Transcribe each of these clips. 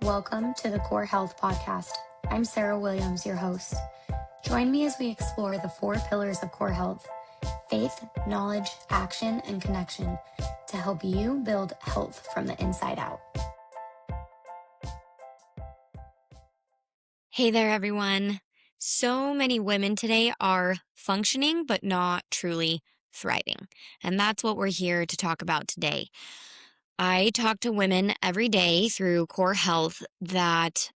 Welcome to the Core Health Podcast. I'm Sarah Williams, your host. Join me as we explore the 4 pillars of core health: faith, knowledge, action, and connection to help you build health from the inside out. Hey there, everyone. So many women today are functioning, but not truly thriving. And that's what we're here to talk about today. I talk to women every day through Core Health that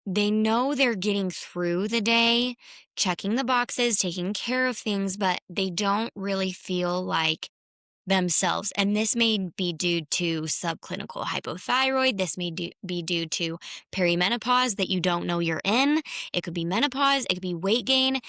they know they're getting through the day, checking the boxes, taking care of things, but they don't really feel like themselves. And this may be due to subclinical hypothyroid. This may be due to perimenopause that you don't know you're in. It could be menopause. It could be weight gain.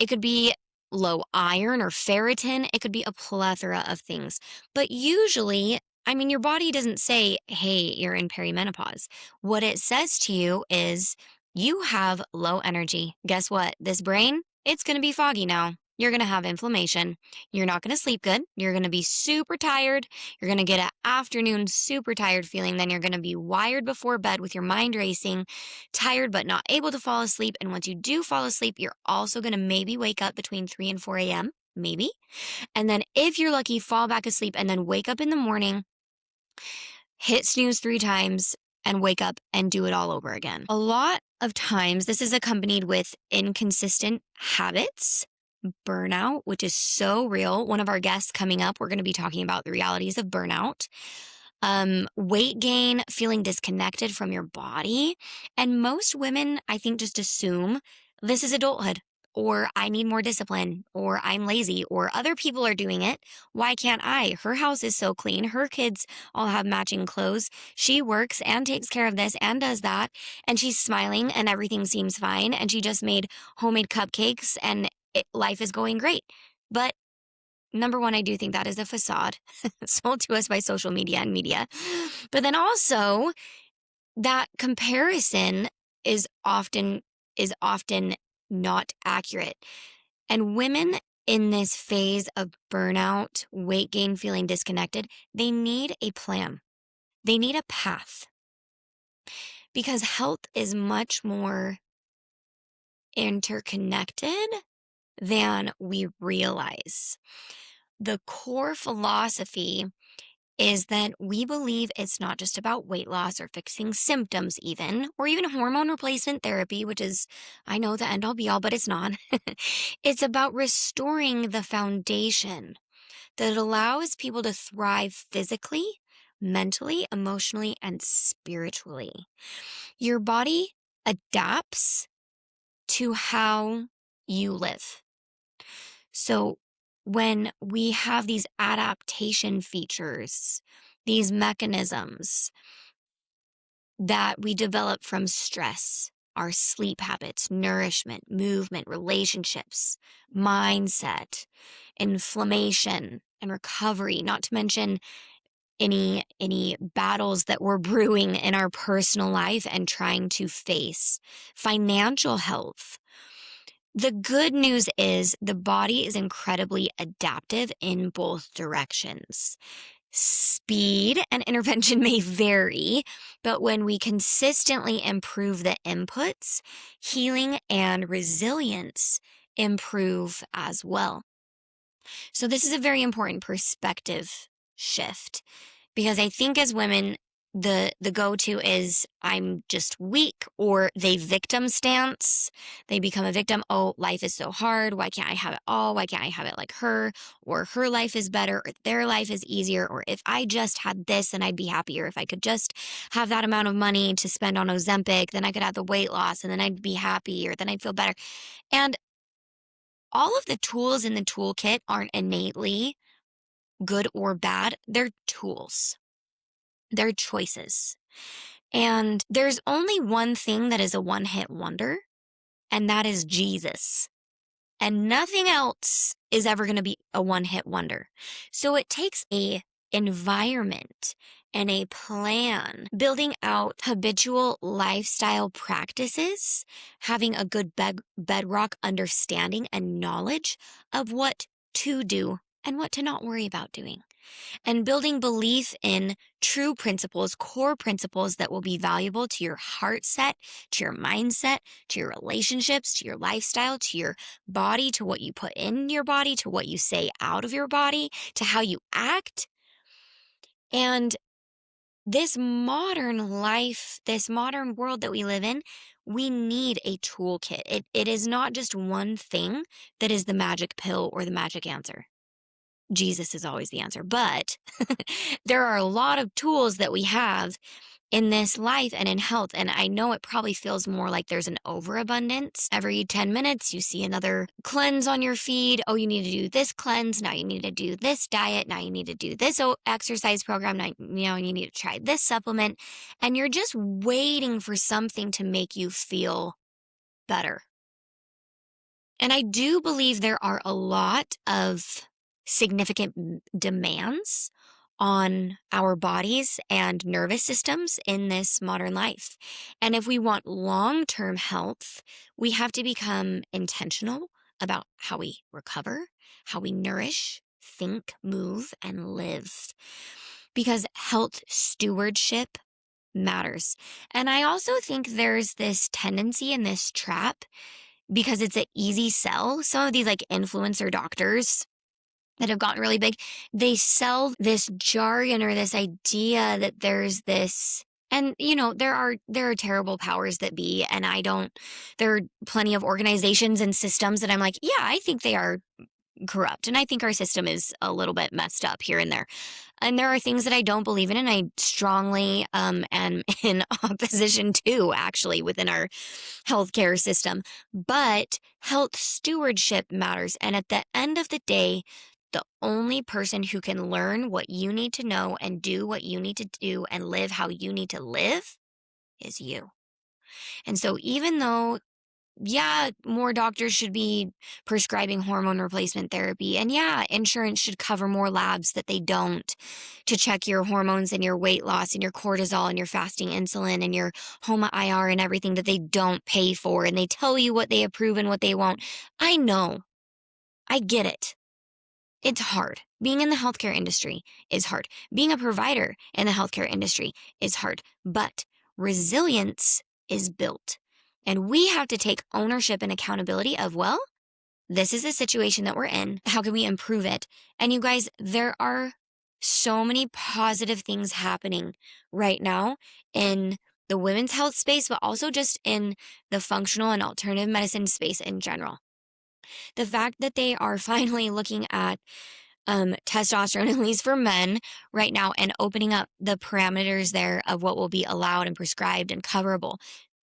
It could be low iron or ferritin. It could be a plethora of things. But usually, your body doesn't say, hey, you're in perimenopause. What it says to you is you have low energy. Guess what? This brain, it's going to be foggy now. You're going to have inflammation. You're not going to sleep good. You're going to be super tired. You're going to get an afternoon super tired feeling. Then you're going to be wired before bed with your mind racing, tired but not able to fall asleep. And once you do fall asleep, you're also going to maybe wake up between 3 and 4 a.m., maybe. And then if you're lucky, fall back asleep and then wake up in the morning, hit snooze 3 times, and wake up and do it all over again. A lot of times, this is accompanied with inconsistent habits, burnout, which is so real. One of our guests coming up, we're going to be talking about the realities of burnout, weight gain, feeling disconnected from your body. And most women, I think, just assume this is adulthood, or I need more discipline, or I'm lazy, or other people are doing it. Why can't I? Her house is so clean. Her kids all have matching clothes. She works and takes care of this and does that. And she's smiling and everything seems fine. And she just made homemade cupcakes and life is going great. But number one, I do think that is a facade sold to us by social media and media. But then also that comparison is often not accurate. And women in this phase of burnout, weight gain, feeling disconnected, they need a plan. They need a path. Because health is much more interconnected than we realize. The core philosophy is that we believe it's not just about weight loss or fixing symptoms even, or even hormone replacement therapy, which is, I know, the end all be all, but it's not. It's about restoring the foundation that allows people to thrive physically, mentally, emotionally, and spiritually. Your body adapts to how you live. So when we have these adaptation features, these mechanisms that we develop from stress, our sleep habits, nourishment, movement, relationships, mindset, inflammation, and recovery, not to mention any battles that we're brewing in our personal life and trying to face, financial health. The good news is the body is incredibly adaptive in both directions. Speed and intervention may vary, but when we consistently improve the inputs, healing and resilience improve as well. So this is a very important perspective shift, because I think as women, the go-to is I'm just weak, or they victim stance. They become a victim. Oh, life is so hard. Why can't I have it all? Why can't I have it like her? Or her life is better, or their life is easier. Or if I just had this, then I'd be happier. If I could just have that amount of money to spend on Ozempic, then I could have the weight loss and then I'd be happy, or then I'd feel better. And all of the tools in the toolkit aren't innately good or bad. They're tools. They're choices. And there's only one thing that is a one-hit wonder, and that is Jesus. And nothing else is ever going to be a one-hit wonder. So it takes a environment and a plan, building out habitual lifestyle practices, having a good bedrock understanding and knowledge of what to do and what to not worry about doing. and building belief in true principles, core principles that will be valuable to your heart set, to your mindset, to your relationships, to your lifestyle, to your body, to what you put in your body, to what you say out of your body, to how you act. And this modern life, this modern world that we live in, we need a toolkit. It is not just one thing that is the magic pill or the magic answer. Jesus is always the answer, but there are a lot of tools that we have in this life and in health. And I know it probably feels more like there's an overabundance. Every 10 minutes, you see another cleanse on your feed. Oh, you need to do this cleanse. Now you need to do this diet. Now you need to do this exercise program. Now, you need to try this supplement. And you're just waiting for something to make you feel better. And I do believe there are a lot of significant demands on our bodies and nervous systems in this modern life. And if we want long-term health, we have to become intentional about how we recover, how we nourish, think, move, and live. Because health stewardship matters. And I also think there's this tendency in this trap because it's an easy sell. Some of these like influencer doctors that have gotten really big, they sell this jargon or this idea that there's this, and there are terrible powers that be, and there are plenty of organizations and systems that I'm like, yeah, I think they are corrupt, and I think our system is a little bit messed up here and there. And there are things that I don't believe in, and I strongly am in opposition to, actually, within our healthcare system. But health stewardship matters. And at the end of the day, the only person who can learn what you need to know and do what you need to do and live how you need to live is you. And so even though, yeah, more doctors should be prescribing hormone replacement therapy. And yeah, insurance should cover more labs that they don't to check your hormones and your weight loss and your cortisol and your fasting insulin and your HOMA IR and everything that they don't pay for. And they tell you what they approve and what they won't. I know. I get it. It's hard. Being in the healthcare industry is hard. Being a provider in the healthcare industry is hard. But resilience is built. And we have to take ownership and accountability of, well, this is the situation that we're in. How can we improve it? And you guys, there are so many positive things happening right now in the women's health space, but also just in the functional and alternative medicine space in general. The fact that they are finally looking at testosterone, at least for men right now, and opening up the parameters there of what will be allowed and prescribed and coverable.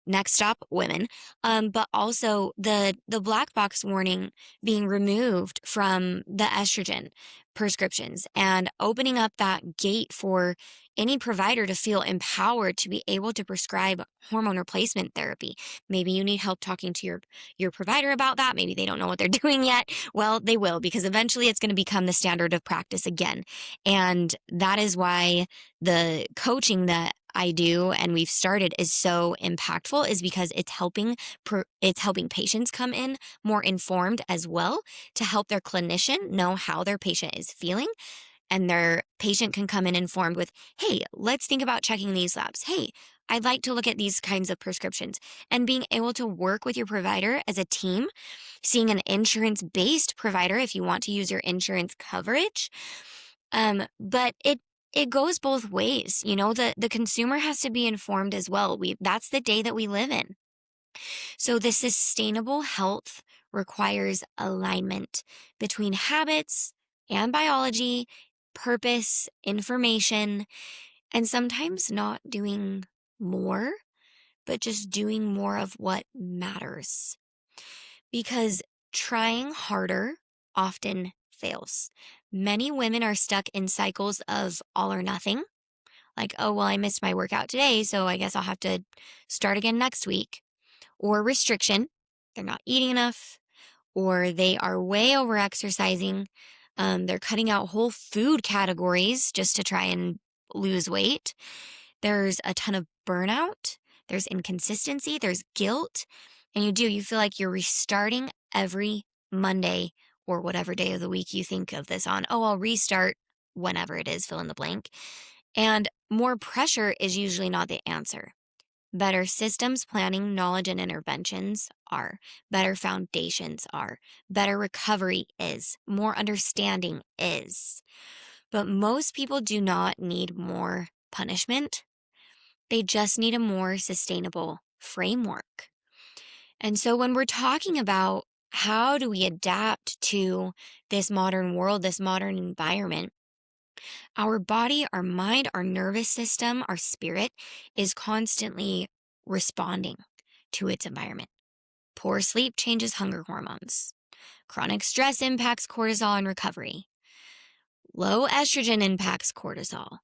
Next stop, women. But also the black box warning being removed from the estrogen prescriptions and opening up that gate for any provider to feel empowered to be able to prescribe hormone replacement therapy. Maybe you need help talking to your provider about that. Maybe they don't know what they're doing yet. Well, they will, because eventually it's going to become the standard of practice again. And that is why the coaching that I do and we've started is so impactful, is because it's helping patients come in more informed as well, to help their clinician know how their patient is feeling. And their patient can come in informed with, hey, let's think about checking these labs. Hey, I'd like to look at these kinds of prescriptions. And being able to work with your provider as a team, seeing an insurance-based provider if you want to use your insurance coverage. But it goes both ways. The consumer has to be informed as well. That's the day that we live in. So the sustainable health requires alignment between habits and biology, purpose, information, and sometimes not doing more, but just doing more of what matters. Because trying harder often fails. Many women are stuck in cycles of all or nothing. Like, oh, well, I missed my workout today, so I guess I'll have to start again next week. Or restriction. They're not eating enough, or they are way over exercising. They're cutting out whole food categories just to try and lose weight. There's a ton of burnout. There's inconsistency. There's guilt. And you feel like you're restarting every Monday or whatever day of the week you think of this on. Oh, I'll restart whenever it is, fill in the blank. And more pressure is usually not the answer. Better systems planning, knowledge, and interventions are. Better foundations are. Better recovery is. More understanding is. But most people do not need more punishment. They just need a more sustainable framework. And so when we're talking about how do we adapt to this modern world, this modern environment, our body, our mind, our nervous system, our spirit is constantly responding to its environment. Poor sleep changes hunger hormones. Chronic stress impacts cortisol and recovery. Low estrogen impacts cortisol.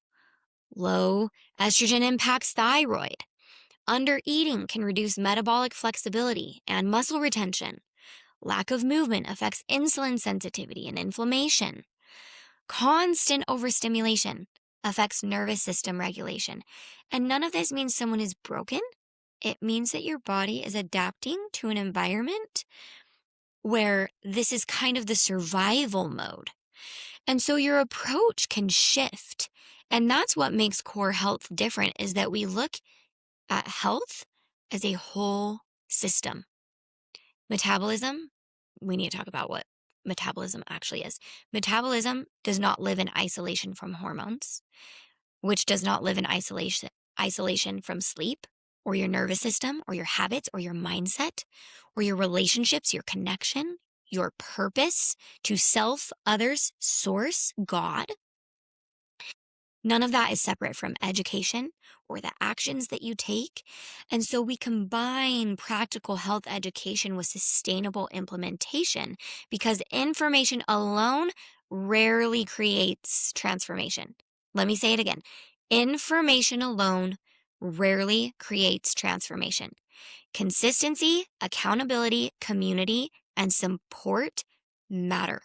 Low estrogen impacts thyroid. Undereating can reduce metabolic flexibility and muscle retention. Lack of movement affects insulin sensitivity and inflammation. Constant overstimulation affects nervous system regulation. And none of this means someone is broken. It means that your body is adapting to an environment where this is kind of the survival mode. And so your approach can shift. And that's what makes core health different, is that we look at health as a whole system. Metabolism, we need to talk about what metabolism actually is. Metabolism does not live in isolation from hormones, which does not live in isolation from sleep or your nervous system or your habits or your mindset or your relationships, your connection, your purpose to self, others, source, God. None of that is separate from education or the actions that you take. And so we combine practical health education with sustainable implementation, because information alone rarely creates transformation. Let me say it again. Information alone rarely creates transformation. Consistency, accountability, community, and support matter.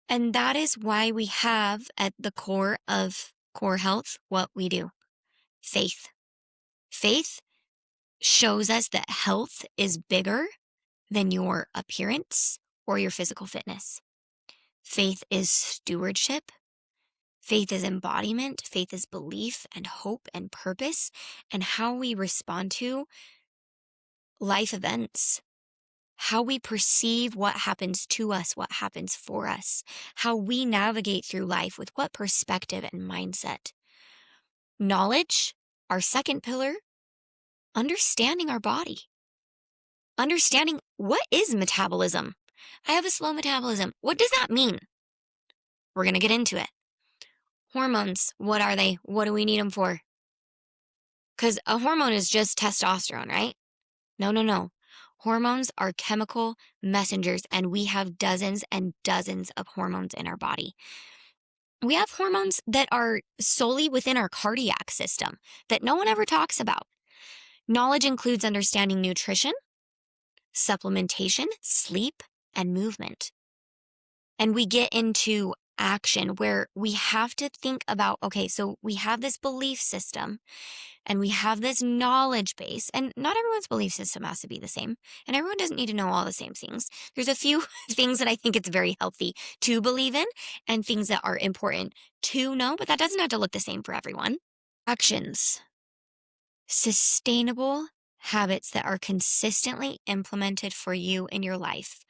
And that is why we have at the core of core health what we do: faith. Faith shows us that health is bigger than your appearance or your physical fitness. Faith is stewardship. Faith is embodiment. Faith is belief and hope and purpose, and how we respond to life events, how we perceive what happens to us, what happens for us, how we navigate through life with what perspective and mindset. Knowledge, our second pillar, understanding our body. Understanding, what is metabolism? I have a slow metabolism. What does that mean? We're going to get into it. Hormones, what are they? What do we need them for? Because a hormone is just testosterone, right? No. Hormones are chemical messengers, and we have dozens and dozens of hormones in our body. We have hormones that are solely within our cardiac system that no one ever talks about. Knowledge includes understanding nutrition, supplementation, sleep, and movement. And we get into action where we have to think about, okay, so we have this belief system and we have this knowledge base, and not everyone's belief system has to be the same, and everyone doesn't need to know all the same things. There's a few things that I think it's very healthy to believe in and things that are important to know, but that doesn't have to look the same for everyone. Actions. Sustainable habits that are consistently implemented for you in your life.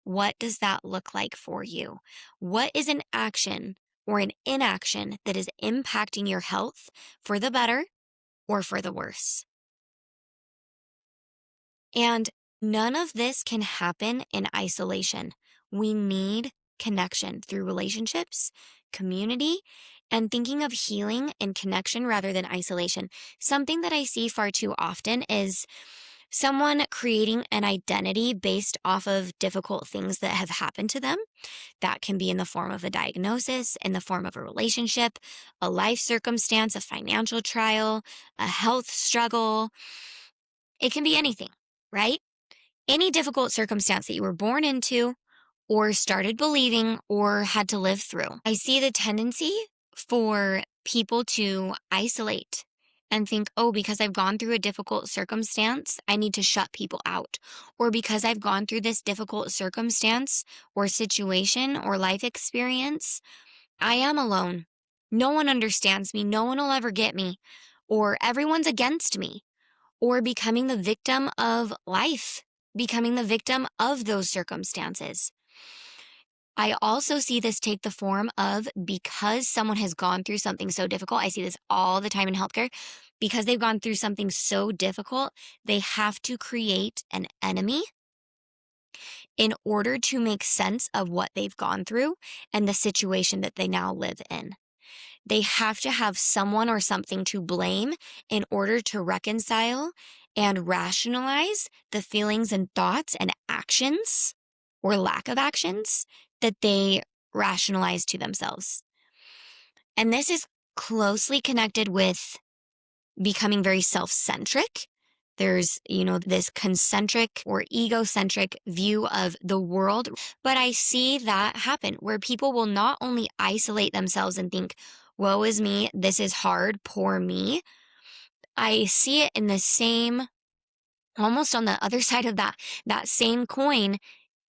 What does that look like for you? What is an action or an inaction that is impacting your health for the better or for the worse? And none of this can happen in isolation. We need connection through relationships, community, and thinking of healing and connection rather than isolation. Something that I see far too often is someone creating an identity based off of difficult things that have happened to them. That can be in the form of a diagnosis, in the form of a relationship, a life circumstance, a financial trial, a health struggle. It can be anything, right? Any difficult circumstance that you were born into or started believing or had to live through. I see the tendency for people to isolate and think, oh, because I've gone through a difficult circumstance, I need to shut people out. Or because I've gone through this difficult circumstance or situation or life experience, I am alone. No one understands me. No one will ever get me. Or everyone's against me. Or becoming the victim of life, becoming the victim of those circumstances. I also see this take the form of because someone has gone through something so difficult. I see this all the time in healthcare. Because they've gone through something so difficult, they have to create an enemy in order to make sense of what they've gone through and the situation that they now live in. They have to have someone or something to blame in order to reconcile and rationalize the feelings and thoughts and actions or lack of actions that they rationalize to themselves. And this is closely connected with becoming very self-centric. There's, this concentric or egocentric view of the world. But I see that happen where people will not only isolate themselves and think, woe is me, this is hard, poor me. I see it in the same, almost on the other side of that same coin.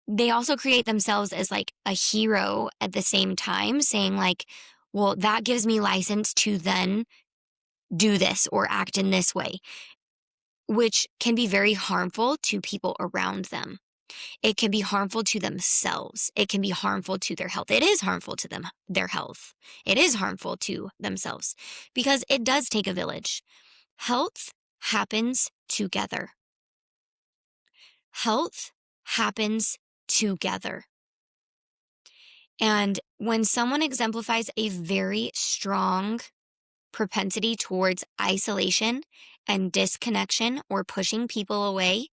They also create themselves as like a hero at the same time, saying like, well, that gives me license to then do this or act in this way, which can be very harmful to people around them. It can be harmful to themselves. It can be harmful to their health. It is harmful to them, their health. It is harmful to themselves because it does take a village. Health happens together. Health happens together. And when someone exemplifies a very strong propensity towards isolation and disconnection or pushing people away,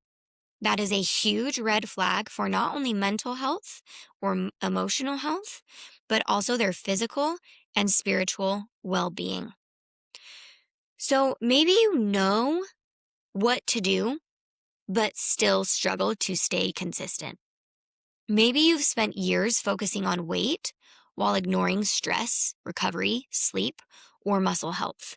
that is a huge red flag for not only mental health or emotional health, but also their physical and spiritual well-being. So maybe you know what to do, but still struggle to stay consistent. Maybe you've spent years focusing on weight while ignoring stress, recovery, sleep, or muscle health.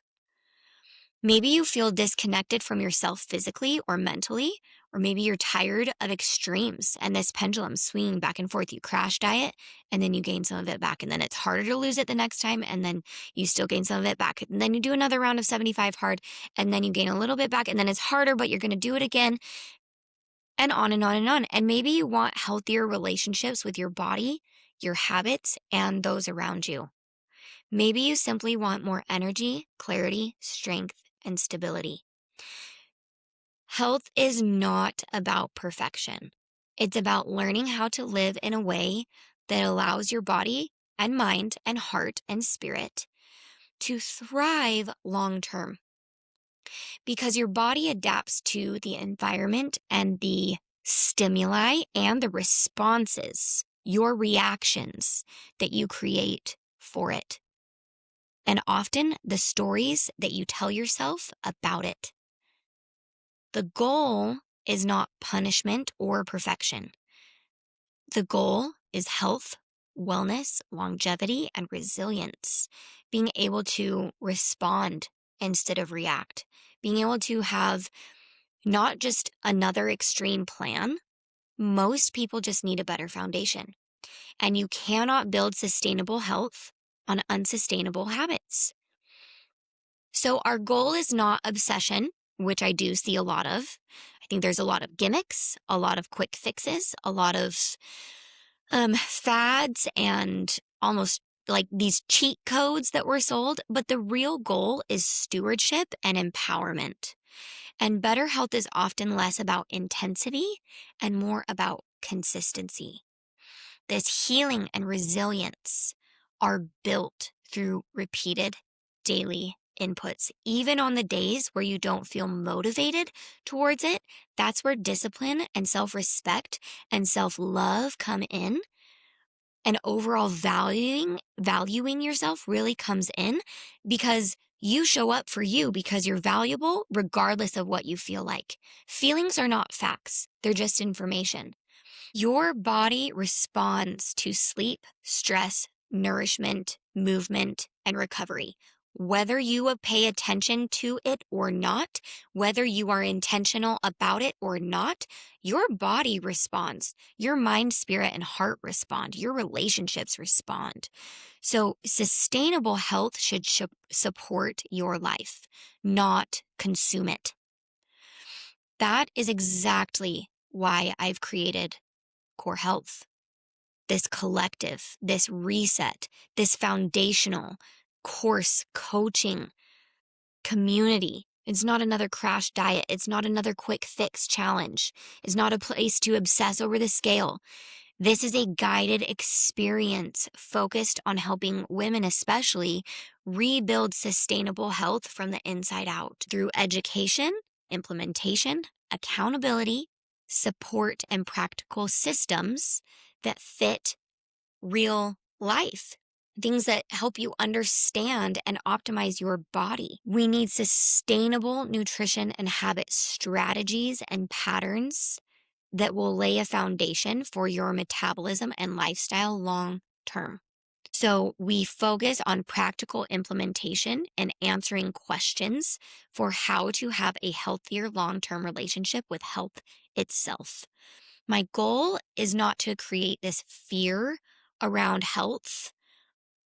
Maybe you feel disconnected from yourself physically or mentally, or maybe you're tired of extremes and this pendulum swinging back and forth. You crash diet and then you gain some of it back, and then it's harder to lose it the next time, and then you still gain some of it back. And then you do another round of 75 hard, and then you gain a little bit back, and then it's harder, but you're going to do it again, and on and on and on. And maybe you want healthier relationships with your body, your habits, and those around you. Maybe you simply want more energy, clarity, strength, and stability. Health is not about perfection. It's about learning how to live in a way that allows your body and mind and heart and spirit to thrive long term. Because your body adapts to the environment and the stimuli and the responses, your reactions that you create for it. And often the stories that you tell yourself about it. The goal is not punishment or perfection. The goal is health, wellness, longevity, and resilience. Being able to respond instead of react. Being able to have not just another extreme plan. Most people just need a better foundation. And you cannot build sustainable health on unsustainable habits. So our goal is not obsession, which I do see a lot of. I think there's a lot of gimmicks, a lot of quick fixes, a lot of fads, and almost like these cheat codes that were sold. But the real goal is stewardship and empowerment. And better health is often less about intensity and more about consistency. This healing and resilience are built through repeated daily inputs. Even on the days where you don't feel motivated towards it, that's where discipline and self-respect and self-love come in. And overall valuing yourself really comes in, because you show up for you because you're valuable regardless of what you feel like. Feelings are not facts. They're just information. Your body responds to sleep, stress, nourishment, movement, and recovery. Whether you pay attention to it or not, whether you are intentional about it or not, your body responds. Your mind, spirit, and heart respond. Your relationships respond. So sustainable health should support your life, not consume it. That is exactly why I've created Core Health. This collective, this reset, this foundational course coaching community. It's not another crash diet. It's not another quick fix challenge. It's not a place to obsess over the scale. This is a guided experience focused on helping women, especially, rebuild sustainable health from the inside out through education, implementation, accountability, support, and practical systems that fit real life. Things that help you understand and optimize your body. We need sustainable nutrition and habit strategies and patterns that will lay a foundation for your metabolism and lifestyle long term. So we focus on practical implementation and answering questions for how to have a healthier long-term relationship with health itself. My goal is not to create this fear around health.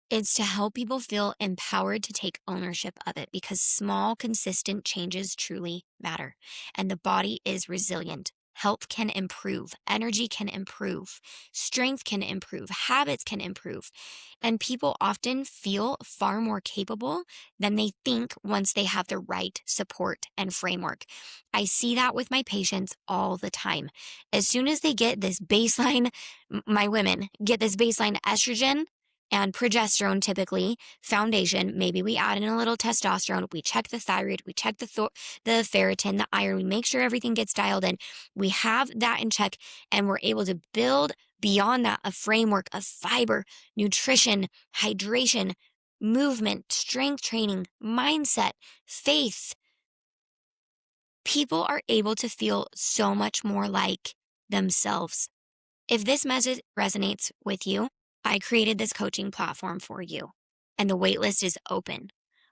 It's to help people feel empowered to take ownership of it, because small, consistent changes truly matter. And the body is resilient. Health can improve. Energy can improve. Strength can improve. Habits can improve. And people often feel far more capable than they think once they have the right support and framework. I see that with my patients all the time. As soon as they get this baseline, my women get this baseline estrogen and progesterone, typically foundation. Maybe we add in a little testosterone. We check the thyroid. We check the ferritin, the iron. We make sure everything gets dialed in. We have that in check, and we're able to build beyond that a framework of fiber, nutrition, hydration, movement, strength training, mindset, faith. People are able to feel so much more like themselves. If this message resonates with you, I created this coaching platform for you, and the waitlist is open.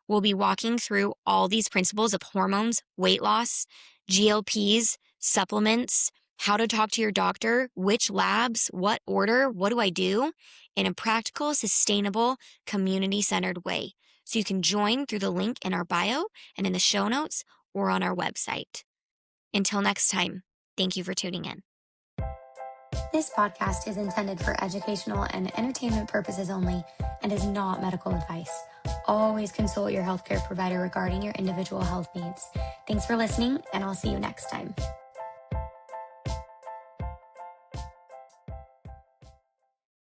We'll be walking through all these principles of hormones, weight loss, GLPs, supplements, how to talk to your doctor, which labs, what order, what do I do, in a practical, sustainable, community-centered way. So you can join through the link in our bio and in the show notes or on our website. Until next time, thank you for tuning in. This podcast is intended for educational and entertainment purposes only and is not medical advice. Always consult your healthcare provider regarding your individual health needs. Thanks for listening, and I'll see you next time.